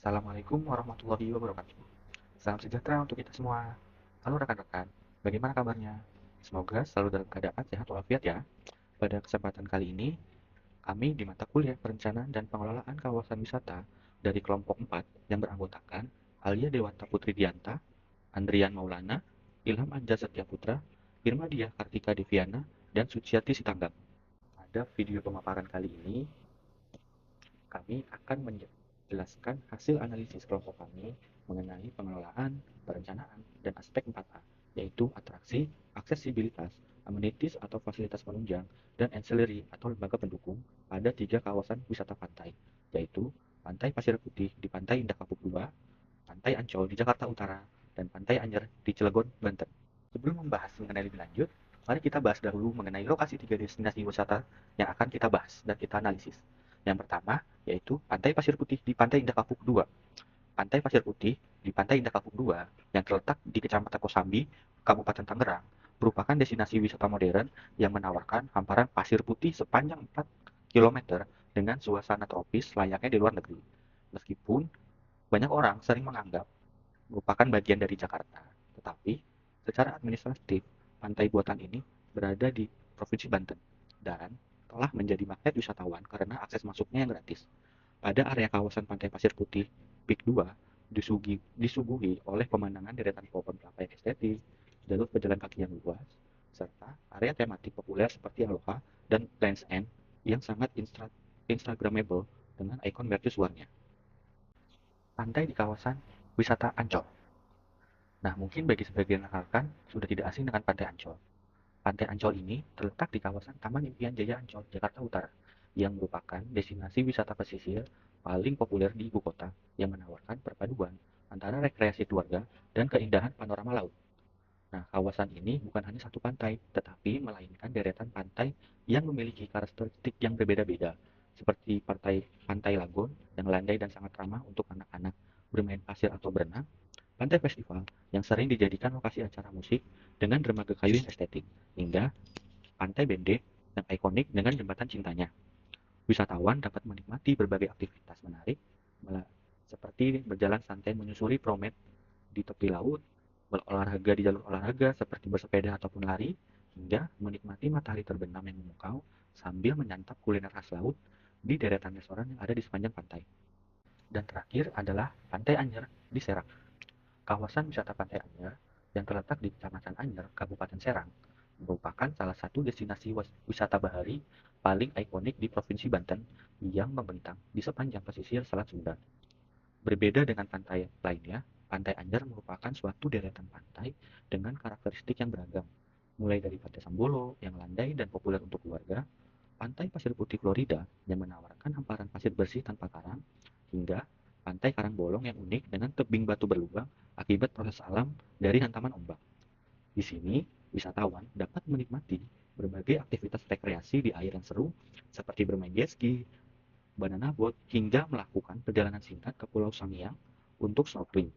Assalamualaikum warahmatullahi wabarakatuh. Salam sejahtera untuk kita semua. Halo rekan-rekan, bagaimana kabarnya? Semoga selalu dalam keadaan sehat walafiat ya. Pada kesempatan kali ini, kami di mata kuliah Perencanaan dan Pengelolaan Kawasan Wisata dari kelompok 4 yang beranggotakan Alia Dewanta Putri Dianta, Andrian Maulana, Ilham Anja Setiaputra, Firmadia Kartika Deviana, dan Suciati Sitanggang. Pada video pemaparan kali ini, kami akan menjelaskan hasil analisis kelompok kami mengenai pengelolaan, perencanaan, dan aspek 4A, yaitu atraksi, aksesibilitas, amenities atau fasilitas penunjang, dan ancillary atau lembaga pendukung pada 3 kawasan wisata pantai, yaitu Pantai Pasir Putih di Pantai Indah Kapuk II, Pantai Ancol di Jakarta Utara, dan Pantai Anyer di Cilegon, Banten. Sebelum membahas mengenai lebih lanjut, mari kita bahas dahulu mengenai lokasi 3 destinasi wisata yang akan kita bahas dan kita analisis. Yang pertama, yaitu Pantai Pasir Putih di Pantai Indah Kapuk II. Pantai Pasir Putih di Pantai Indah Kapuk II yang terletak di Kecamatan Kosambi, Kabupaten Tangerang, merupakan destinasi wisata modern yang menawarkan hamparan pasir putih sepanjang 4 km dengan suasana tropis layaknya di luar negeri. Meskipun banyak orang sering menganggap merupakan bagian dari Jakarta, tetapi secara administratif, pantai buatan ini berada di Provinsi Banten dan telah menjadi magnet wisatawan karena akses masuknya yang gratis. Pada area kawasan Pantai Pasir Putih Peak 2 disuguhi oleh pemandangan deretan pohon kelapa yang estetik, jalur pejalan kaki yang luas, serta area tematik populer seperti Aloha dan Lands End yang sangat instagramable dengan ikon mercusuarnya. Pantai di kawasan wisata Ancol. Nah, mungkin bagi sebagian rekan sudah tidak asing dengan Pantai Ancol. Pantai Ancol ini terletak di kawasan Taman Impian Jaya Ancol, Jakarta Utara, yang merupakan destinasi wisata pesisir paling populer di ibu kota yang menawarkan perpaduan antara rekreasi keluarga dan keindahan panorama laut. Nah, kawasan ini bukan hanya satu pantai, tetapi melainkan deretan pantai yang memiliki karakteristik yang berbeda-beda, seperti Pantai Lagon yang landai dan sangat ramah untuk anak-anak bermain pasir atau berenang, Pantai Festival yang sering dijadikan lokasi acara musik dengan dermaga kayu yang estetik, hingga Pantai Bende yang ikonik dengan jembatan cintanya. Wisatawan dapat menikmati berbagai aktivitas menarik, seperti berjalan santai menyusuri promenade di tepi laut, berolahraga di jalur olahraga seperti bersepeda ataupun lari, hingga menikmati matahari terbenam yang memukau sambil menyantap kuliner khas laut di deretan restoran yang ada di sepanjang pantai. Dan terakhir adalah Pantai Anyer di Serang. Kawasan wisata Pantai Anyer yang terletak di Kecamatan Anyer, Kabupaten Serang, merupakan salah satu destinasi wisata bahari paling ikonik di Provinsi Banten yang membentang di sepanjang pesisir Selat Sunda. Berbeda dengan pantai lainnya, Pantai Anyer merupakan suatu deretan pantai dengan karakteristik yang beragam, mulai dari Pantai Sambolo yang landai dan populer untuk keluarga, Pantai Pasir Putih Florida yang menawarkan hamparan pasir bersih tanpa karang, hingga Pantai Karangbolong yang unik dengan tebing batu berlubang akibat proses alam dari hantaman ombak. Di sini, wisatawan dapat menikmati berbagai aktivitas rekreasi di air yang seru, seperti bermain jet ski, banana boat, hingga melakukan perjalanan singkat ke Pulau Sangiang untuk snorkeling.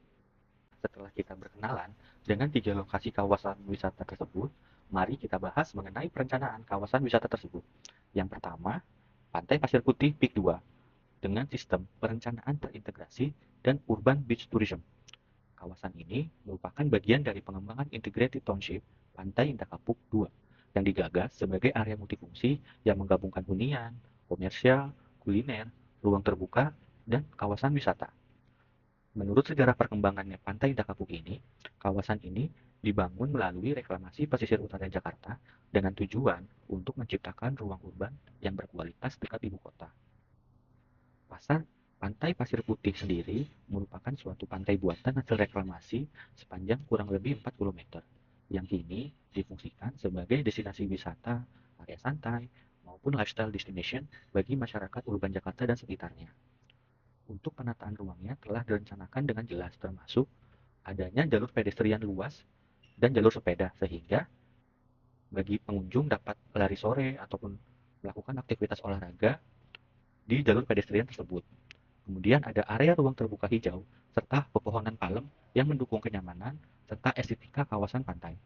Setelah kita berkenalan dengan 3 lokasi kawasan wisata tersebut, mari kita bahas mengenai perencanaan kawasan wisata tersebut. Yang pertama, Pantai Pasir Putih Peak 2 dengan sistem perencanaan terintegrasi dan urban beach tourism. Kawasan ini merupakan bagian dari pengembangan Integrated Township Pantai Indah Kapuk II yang digagas sebagai area multifungsi yang menggabungkan hunian, komersial, kuliner, ruang terbuka, dan kawasan wisata. Menurut sejarah perkembangannya Pantai Indah Kapuk ini, kawasan ini dibangun melalui reklamasi pesisir utara Jakarta dengan tujuan untuk menciptakan ruang urban yang berkualitas dekat ibu kota. Pasar Pantai Pasir Putih sendiri merupakan suatu pantai buatan hasil reklamasi sepanjang kurang lebih 40 meter, yang kini difungsikan sebagai destinasi wisata, area santai, maupun lifestyle destination bagi masyarakat urban Jakarta dan sekitarnya. Untuk penataan ruangnya telah direncanakan dengan jelas, termasuk adanya jalur pedestrian luas dan jalur sepeda, sehingga bagi pengunjung dapat lari sore ataupun melakukan aktivitas olahraga di jalur pedestrian tersebut. Kemudian ada area ruang terbuka hijau serta pepohonan palem yang mendukung kenyamanan serta estetika kawasan pantai.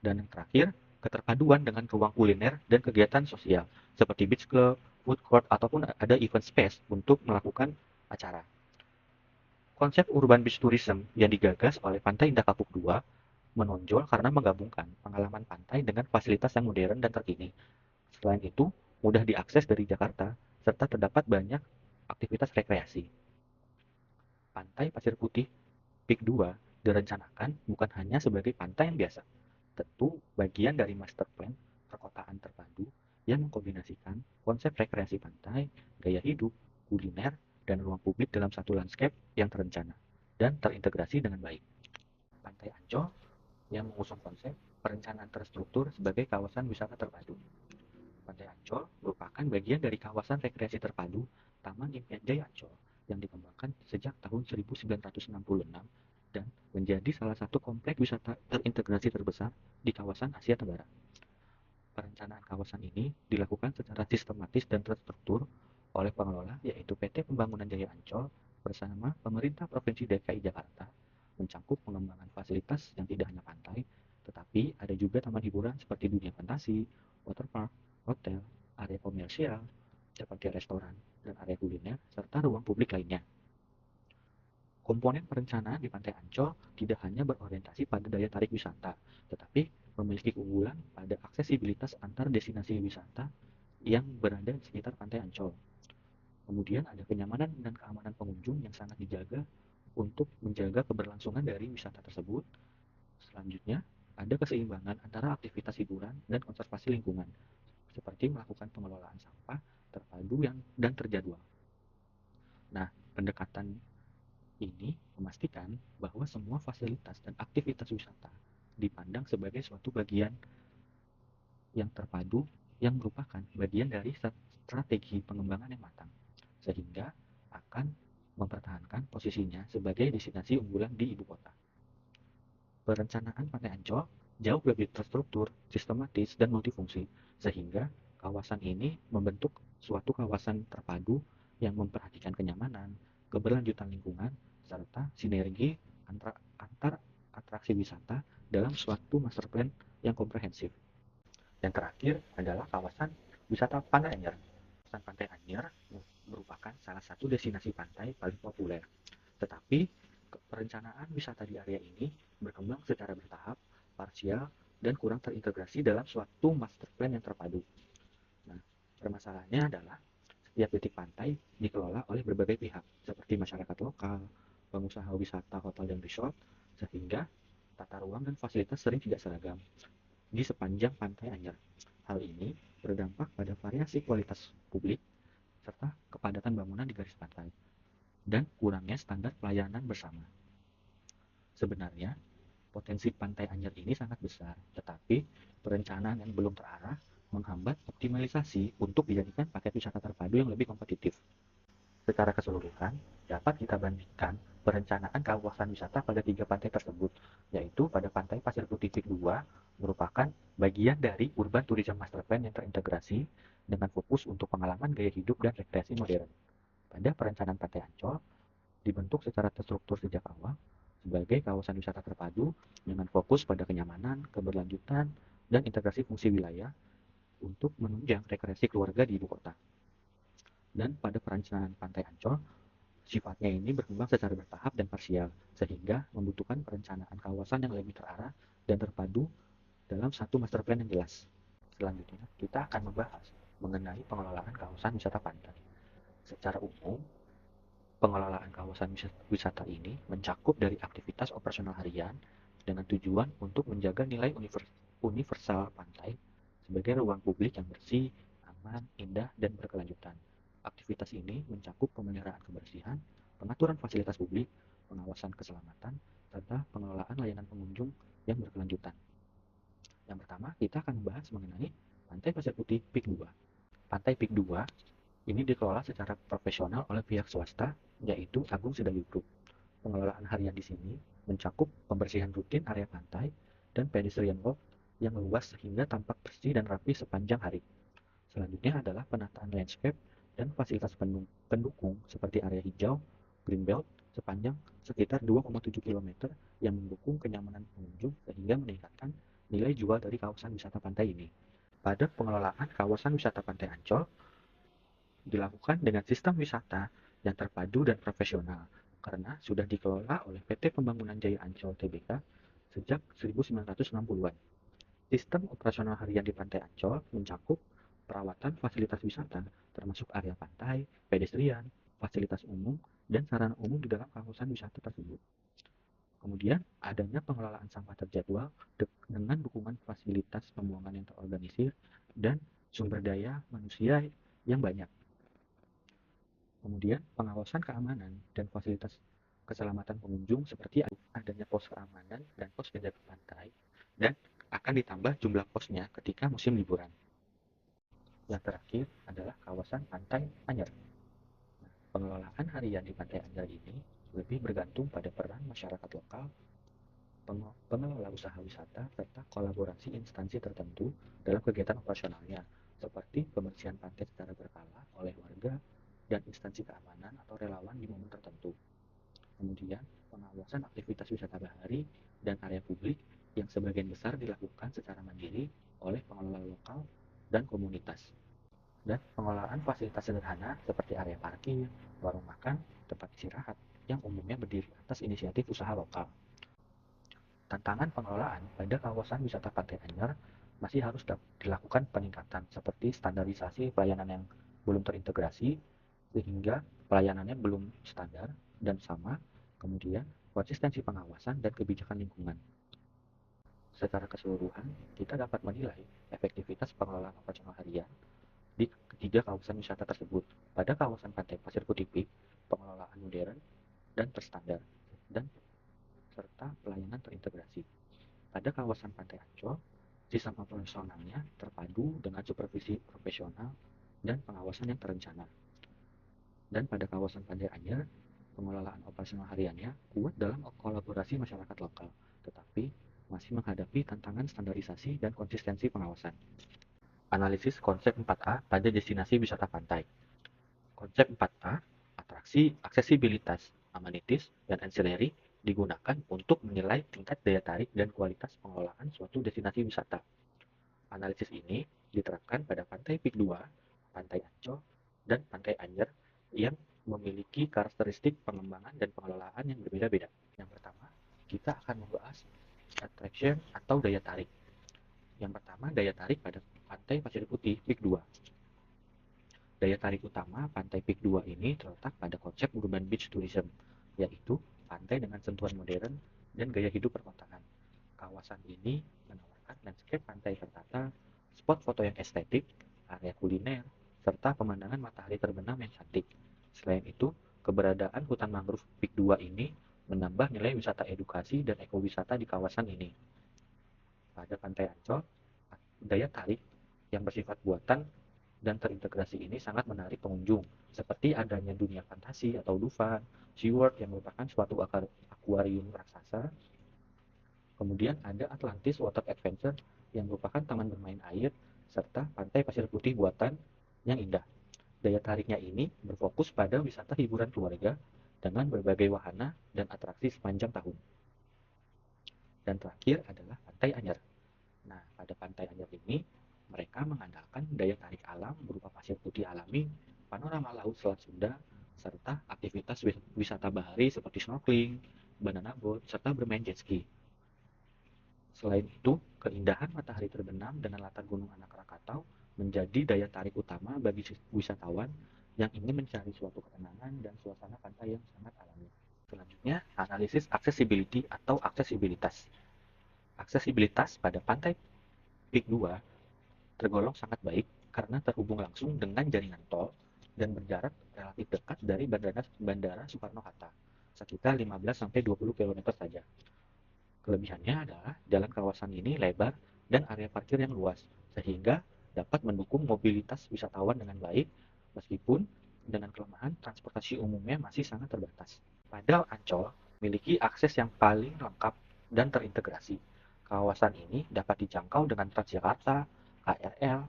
Dan yang terakhir, keterpaduan dengan ruang kuliner dan kegiatan sosial seperti beach club, food court ataupun ada event space untuk melakukan acara. Konsep urban beach tourism yang digagas oleh Pantai Indah Kapuk II menonjol karena menggabungkan pengalaman pantai dengan fasilitas yang modern dan terkini. Selain itu, mudah diakses dari Jakarta, serta terdapat banyak aktivitas rekreasi. Pantai Pasir Putih Peak 2 direncanakan bukan hanya sebagai pantai yang biasa, tentu bagian dari master plan perkotaan terpadu yang mengkombinasikan konsep rekreasi pantai, gaya hidup, kuliner, dan ruang publik dalam satu landscape yang terencana dan terintegrasi dengan baik. Pantai Ancol yang mengusung konsep perencanaan terstruktur sebagai kawasan wisata terpadu. Pantai Ancol merupakan bagian dari kawasan rekreasi terpadu Taman Impian Jaya Ancol yang dikembangkan sejak tahun 1966 dan menjadi salah satu kompleks wisata terintegrasi terbesar di kawasan Asia Tenggara. Perencanaan kawasan ini dilakukan secara sistematis dan terstruktur oleh pengelola yaitu PT Pembangunan Jaya Ancol bersama pemerintah Provinsi DKI Jakarta, mencakup pengembangan fasilitas yang tidak hanya pantai, tetapi ada juga taman hiburan seperti dunia fantasi, waterpark, hotel, area komersial, seperti restoran, dan area kuliner, serta ruang publik lainnya. Komponen perencanaan di Pantai Ancol tidak hanya berorientasi pada daya tarik wisata, tetapi memiliki keunggulan pada aksesibilitas antar destinasi wisata yang berada di sekitar Pantai Ancol. Kemudian ada kenyamanan dan keamanan pengunjung yang sangat dijaga untuk menjaga keberlangsungan dari wisata tersebut. Selanjutnya, ada keseimbangan antara aktivitas hiburan dan konservasi lingkungan, seperti melakukan pengelolaan sampah terpadu dan terjadwal. Nah, pendekatan ini memastikan bahwa semua fasilitas dan aktivitas wisata dipandang sebagai suatu bagian yang terpadu yang merupakan bagian dari strategi pengembangan yang matang, sehingga akan mempertahankan posisinya sebagai destinasi unggulan di ibu kota. Perencanaan Pantai Ancol jauh lebih terstruktur, sistematis, dan multifungsi, sehingga kawasan ini membentuk suatu kawasan terpadu yang memperhatikan kenyamanan, keberlanjutan lingkungan, serta sinergi antar atraksi wisata dalam suatu master plan yang komprehensif. Yang terakhir adalah kawasan wisata Pantai Anyer. Kawasan Pantai Anyer merupakan salah satu destinasi pantai paling populer. Tetapi perencanaan wisata di area ini berkembang secara bertahap, parsial, dan kurang terintegrasi dalam suatu master plan yang terpadu. Nah, permasalahannya adalah setiap titik pantai dikelola oleh berbagai pihak, seperti masyarakat lokal, pengusaha wisata hotel dan resort, sehingga tata ruang dan fasilitas sering tidak seragam di sepanjang Pantai Anyer. Hal ini berdampak pada variasi kualitas publik serta kepadatan bangunan di garis pantai dan kurangnya standar pelayanan bersama. Sebenarnya, potensi Pantai Anyer ini sangat besar, tetapi perencanaan yang belum terarah menghambat optimalisasi untuk dijadikan paket wisata terpadu yang lebih kompetitif. Secara keseluruhan, dapat kita bandingkan perencanaan kawasan wisata pada tiga pantai tersebut, yaitu pada Pantai Pasir Putih Peak 2 merupakan bagian dari Urban Tourism Master Plan yang terintegrasi dengan fokus untuk pengalaman gaya hidup dan rekreasi modern. Pada perencanaan Pantai Ancol, dibentuk secara terstruktur sejak awal sebagai kawasan wisata terpadu dengan fokus pada kenyamanan, keberlanjutan, dan integrasi fungsi wilayah untuk menunjang rekreasi keluarga di ibu kota. Dan pada perencanaan Pantai Ancol, sifatnya ini berkembang secara bertahap dan parsial, sehingga membutuhkan perencanaan kawasan yang lebih terarah dan terpadu dalam satu master plan yang jelas. Selanjutnya, kita akan membahas mengenai pengelolaan kawasan wisata pantai. Secara umum, pengelolaan kawasan wisata ini mencakup dari aktivitas operasional harian dengan tujuan untuk menjaga nilai universal pantai sebagai ruang publik yang bersih, aman, indah, dan berkelanjutan. Aktivitas ini mencakup pemeliharaan kebersihan, pengaturan fasilitas publik, pengawasan keselamatan, serta pengelolaan layanan pengunjung yang berkelanjutan. Yang pertama, kita akan membahas mengenai Pantai Pasir Putih Peak 2. Pantai Peak 2 ini dikelola secara profesional oleh pihak swasta, yaitu Agung Sedayu Group. Pengelolaan harian di sini mencakup pembersihan rutin area pantai dan pedestrian walk yang luas sehingga tampak bersih dan rapi sepanjang hari. Selanjutnya adalah penataan landscape dan fasilitas pendukung seperti area hijau, greenbelt, sepanjang sekitar 2,7 km yang mendukung kenyamanan pengunjung sehingga meningkatkan nilai jual dari kawasan wisata pantai ini. Pada pengelolaan kawasan wisata Pantai Ancol, dilakukan dengan sistem wisata yang terpadu dan profesional karena sudah dikelola oleh PT Pembangunan Jaya Ancol Tbk sejak 1960-an. Sistem operasional harian di Pantai Ancol mencakup perawatan fasilitas wisata termasuk area pantai, pedestrian, fasilitas umum, dan sarana umum di dalam kawasan wisata tersebut. Kemudian, adanya pengelolaan sampah terjadwal dengan dukungan fasilitas pembuangan yang terorganisir dan sumber daya manusia yang banyak. Kemudian, pengawasan keamanan dan fasilitas keselamatan pengunjung seperti adanya pos keamanan dan pos penjaga pantai, dan akan ditambah jumlah posnya ketika musim liburan. Yang terakhir adalah kawasan Pantai Anyer. Pengelolaan harian di Pantai Anyer ini lebih bergantung pada peran masyarakat lokal, pengelola usaha wisata, serta kolaborasi instansi tertentu dalam kegiatan operasionalnya, seperti pembersihan pantai secara berkala oleh warga dan instansi keamanan atau relawan di momen tertentu. Kemudian, pengawasan aktivitas wisata bahari dan area publik yang sebagian besar dilakukan secara mandiri oleh pengelola lokal dan komunitas. Dan pengelolaan fasilitas sederhana seperti area parkir, warung makan, tempat istirahat yang umumnya berdiri atas inisiatif usaha lokal. Tantangan pengelolaan pada kawasan wisata Pantai Anyer masih harus dilakukan peningkatan seperti standarisasi pelayanan yang belum terintegrasi sehingga pelayanannya belum standar dan sama, kemudian konsistensi pengawasan dan kebijakan lingkungan. Secara keseluruhan, kita dapat menilai efektivitas pengelolaan operasional harian di ketiga kawasan wisata tersebut. Pada kawasan Pantai Pasir Putih Peak, pengelolaan modern dan terstandar, dan serta pelayanan terintegrasi. Pada kawasan Pantai Ancol, sistem operasionalnya terpadu dengan supervisi profesional dan pengawasan yang terencana. Dan pada kawasan Pantai Anyer, pengelolaan operasional hariannya kuat dalam kolaborasi masyarakat lokal, tetapi masih menghadapi tantangan standarisasi dan konsistensi pengawasan. Analisis konsep 4A pada destinasi wisata pantai. Konsep 4A, atraksi, aksesibilitas, amenities, dan ancillary digunakan untuk menilai tingkat daya tarik dan kualitas pengelolaan suatu destinasi wisata. Analisis ini diterapkan pada Pantai Peak 2, Pantai Ancol, dan Pantai Anyer yang memiliki karakteristik pengembangan dan pengelolaan yang berbeda-beda. Yang pertama, kita akan membahas attraction atau daya tarik. Yang pertama, daya tarik pada Pantai Pasir Putih Peak 2. Daya tarik utama Pantai Peak 2 ini terletak pada konsep urban beach tourism, yaitu pantai dengan sentuhan modern dan gaya hidup perkotaan. Kawasan ini menawarkan landscape pantai tertata, spot foto yang estetik, area kuliner, serta pemandangan matahari terbenam yang cantik. Selain itu, keberadaan hutan mangrove Peak 2 ini menambah nilai wisata edukasi dan ekowisata di kawasan ini. Pada Pantai Ancol, daya tarik yang bersifat buatan dan terintegrasi ini sangat menarik pengunjung, seperti adanya dunia fantasi atau Dufan, SeaWorld yang merupakan suatu akuarium raksasa. Kemudian ada Atlantis Water Adventure yang merupakan taman bermain air, serta pantai pasir putih buatan yang indah. Daya tariknya ini berfokus pada wisata hiburan keluarga dengan berbagai wahana dan atraksi sepanjang tahun. Dan terakhir adalah Pantai Anyer. Nah, pada Pantai Anyer ini, mereka mengandalkan daya tarik alam berupa pasir putih alami, panorama laut Selat Sunda, serta aktivitas wisata bahari seperti snorkeling, banana boat, serta bermain jet ski. Selain itu, keindahan matahari terbenam dengan latar gunung anak Krakatau menjadi daya tarik utama bagi wisatawan yang ingin mencari suatu ketenangan dan suasana pantai yang sangat alami. Selanjutnya, analisis accessibility atau aksesibilitas. Aksesibilitas pada Pantai Peak 2 tergolong sangat baik karena terhubung langsung dengan jaringan tol dan berjarak relatif dekat dari Bandara Soekarno-Hatta, sekitar 15-20 km saja. Kelebihannya adalah jalan kawasan ini lebar dan area parkir yang luas, sehingga dapat mendukung mobilitas wisatawan dengan baik, meskipun dengan kelemahan transportasi umumnya masih sangat terbatas. Pada Ancol memiliki akses yang paling lengkap dan terintegrasi. Kawasan ini dapat dijangkau dengan Transjakarta, KRL,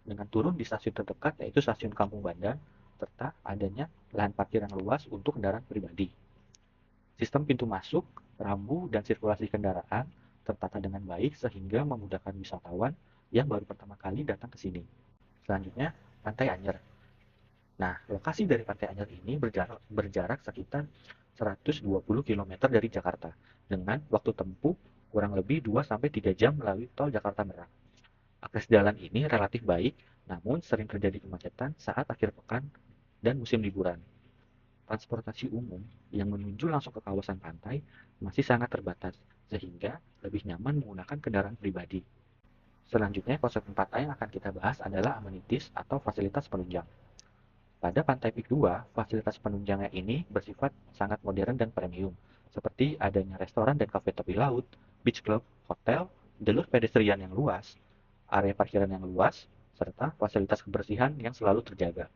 dengan turun di stasiun terdekat yaitu stasiun Kampung Bandan, serta adanya lahan parkir yang luas untuk kendaraan pribadi. Sistem pintu masuk, rambu, dan sirkulasi kendaraan tertata dengan baik sehingga memudahkan wisatawan yang baru pertama kali datang ke sini. Selanjutnya, Pantai Anyer. Nah, lokasi dari Pantai Anyer ini berjarak sekitar 120 km dari Jakarta, dengan waktu tempuh kurang lebih 2-3 jam melalui tol Jakarta Merak. Akses jalan ini relatif baik, namun sering terjadi kemacetan saat akhir pekan dan musim liburan. Transportasi umum yang menuju langsung ke kawasan pantai masih sangat terbatas, sehingga lebih nyaman menggunakan kendaraan pribadi. Selanjutnya, konsep 4A yang akan kita bahas adalah amenities atau fasilitas penunjang. Pada Pantai Pik 2, fasilitas penunjangnya ini bersifat sangat modern dan premium, seperti adanya restoran dan kafe tepi laut, beach club, hotel, jalur pedestrian yang luas, area parkiran yang luas, serta fasilitas kebersihan yang selalu terjaga.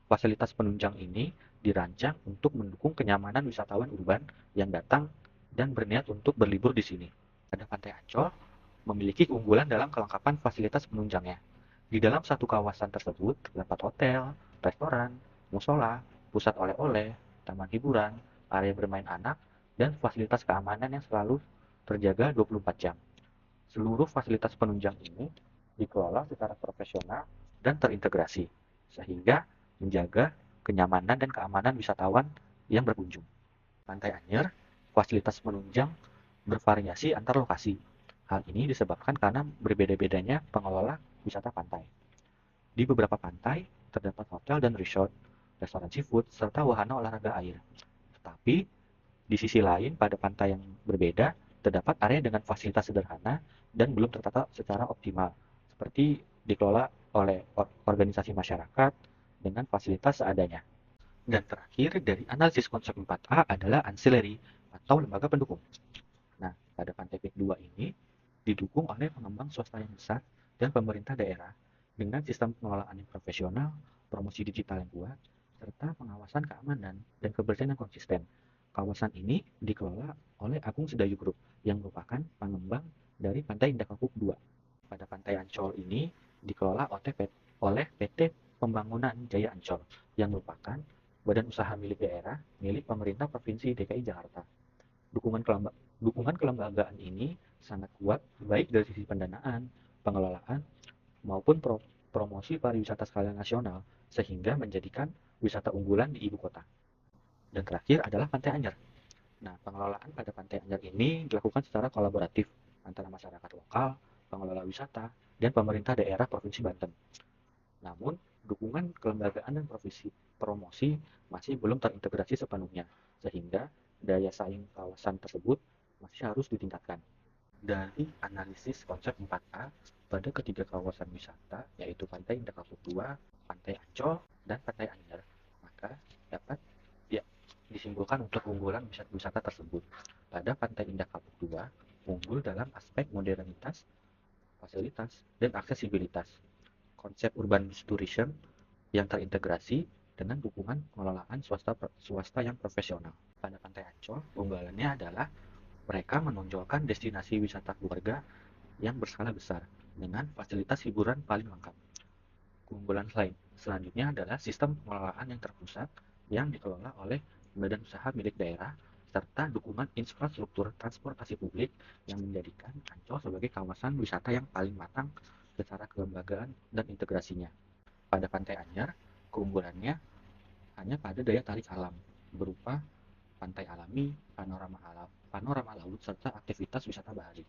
Fasilitas penunjang ini dirancang untuk mendukung kenyamanan wisatawan urban yang datang dan berniat untuk berlibur di sini. Pada Pantai Ancol memiliki keunggulan dalam kelengkapan fasilitas penunjangnya. Di dalam satu kawasan tersebut terdapat hotel, restoran, musola, pusat oleh-oleh, taman hiburan, area bermain anak, dan fasilitas keamanan yang selalu terjaga 24 jam. Seluruh fasilitas penunjang ini dikelola secara profesional dan terintegrasi, sehingga menjaga kenyamanan dan keamanan wisatawan yang berkunjung. Pantai Anyer, fasilitas penunjang bervariasi antar lokasi. Hal ini disebabkan karena berbeda-bedanya pengelola wisata pantai. Di beberapa pantai, terdapat hotel dan resort, restoran seafood, serta wahana olahraga air. Tetapi, di sisi lain, pada pantai yang berbeda, terdapat area dengan fasilitas sederhana dan belum tertata secara optimal, seperti dikelola oleh organisasi masyarakat dengan fasilitas seadanya. Dan terakhir, dari analisis konsep 4A adalah ancillary atau lembaga pendukung. Nah, pada Pantai Pik 2 ini didukung oleh pengembang swasta yang besar dan pemerintah daerah dengan sistem pengelolaan yang profesional, promosi digital yang kuat, serta pengawasan keamanan dan kebersihan yang konsisten. Kawasan ini dikelola oleh Agung Sedayu Group yang merupakan pengembang dari Pantai Indah Kapuk 2. Pada Pantai Ancol ini dikelola oleh PT Pembangunan Jaya Ancol yang merupakan badan usaha milik daerah milik pemerintah Provinsi DKI Jakarta. Dukungan, dukungan kelembagaan ini sangat kuat baik dari sisi pendanaan, pengelolaan, maupun promosi pariwisata skala nasional sehingga menjadikan wisata unggulan di ibu kota. Dan terakhir adalah Pantai Anyer. Nah, pengelolaan pada Pantai Anyer ini dilakukan secara kolaboratif antara masyarakat lokal, pengelola wisata, dan pemerintah daerah Provinsi Banten. Namun, dukungan kelembagaan dan promosi masih belum terintegrasi sepenuhnya, sehingga daya saing kawasan tersebut masih harus ditingkatkan. Dari analisis konsep 4A pada ketiga kawasan wisata, yaitu Pantai Indah Kapuk 2, Pantai Ancol, dan Pantai Anyer, maka dapat ya, disimpulkan untuk keunggulan wisata tersebut. Pada Pantai Indah Kapuk 2, unggul dalam aspek modernitas, fasilitas, dan aksesibilitas. Konsep urban tourism yang terintegrasi dengan dukungan pengelolaan swasta yang profesional. Pada Pantai Ancol, keunggulannya adalah mereka menonjolkan destinasi wisata keluarga yang berskala besar dengan fasilitas hiburan paling lengkap. Keunggulan selanjutnya adalah sistem pengelolaan yang terpusat yang dikelola oleh badan usaha milik daerah serta dukungan infrastruktur transportasi publik yang menjadikan Ancol sebagai kawasan wisata yang paling matang secara kelembagaan dan integrasinya. Pada Pantai Anyer, keunggulannya hanya pada daya tarik alam berupa pantai alami, panorama laut, serta aktivitas wisata bahari.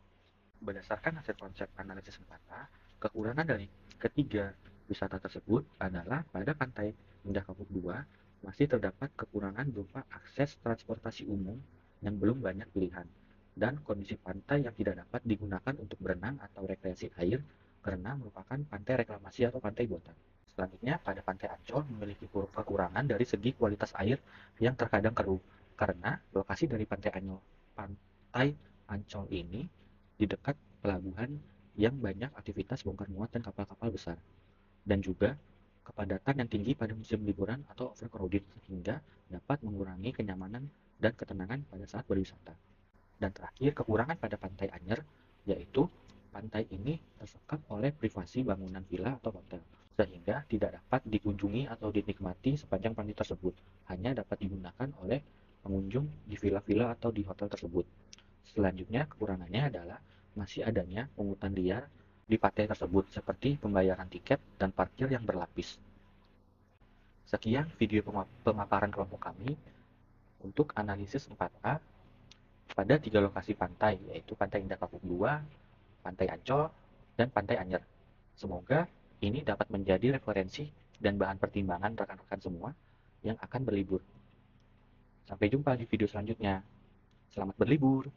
Berdasarkan hasil konsep analisis 4A, kekurangan dari ketiga wisata tersebut adalah pada Pantai Indah Kapuk 2 masih terdapat kekurangan berupa akses transportasi umum yang belum banyak pilihan, dan kondisi pantai yang tidak dapat digunakan untuk berenang atau rekreasi air karena merupakan pantai reklamasi atau pantai buatan. Selanjutnya, pada Pantai Ancol memiliki kekurangan dari segi kualitas air yang terkadang keruh, karena lokasi dari Pantai Ancol ini di dekat pelabuhan yang banyak aktivitas bongkar muat dan kapal-kapal besar, dan juga kepadatan yang tinggi pada musim liburan atau overcrowded sehingga dapat mengurangi kenyamanan dan ketenangan pada saat berwisata. Dan terakhir, kekurangan pada Pantai Anyer yaitu pantai ini tersekap oleh privasi bangunan villa atau hotel, sehingga tidak dapat dikunjungi atau dinikmati sepanjang pantai tersebut, hanya dapat digunakan oleh pengunjung di villa-villa atau di hotel tersebut. Selanjutnya, kekurangannya adalah masih adanya pungutan liar di pantai tersebut, seperti pembayaran tiket dan parkir yang berlapis. Sekian video pemaparan kelompok kami untuk analisis 4A pada 3 lokasi pantai, yaitu Pantai Indah Kapuk 2, Pantai Ancol, dan Pantai Anyer. Semoga ini dapat menjadi referensi dan bahan pertimbangan rekan-rekan semua yang akan berlibur. Sampai jumpa di video selanjutnya. Selamat berlibur!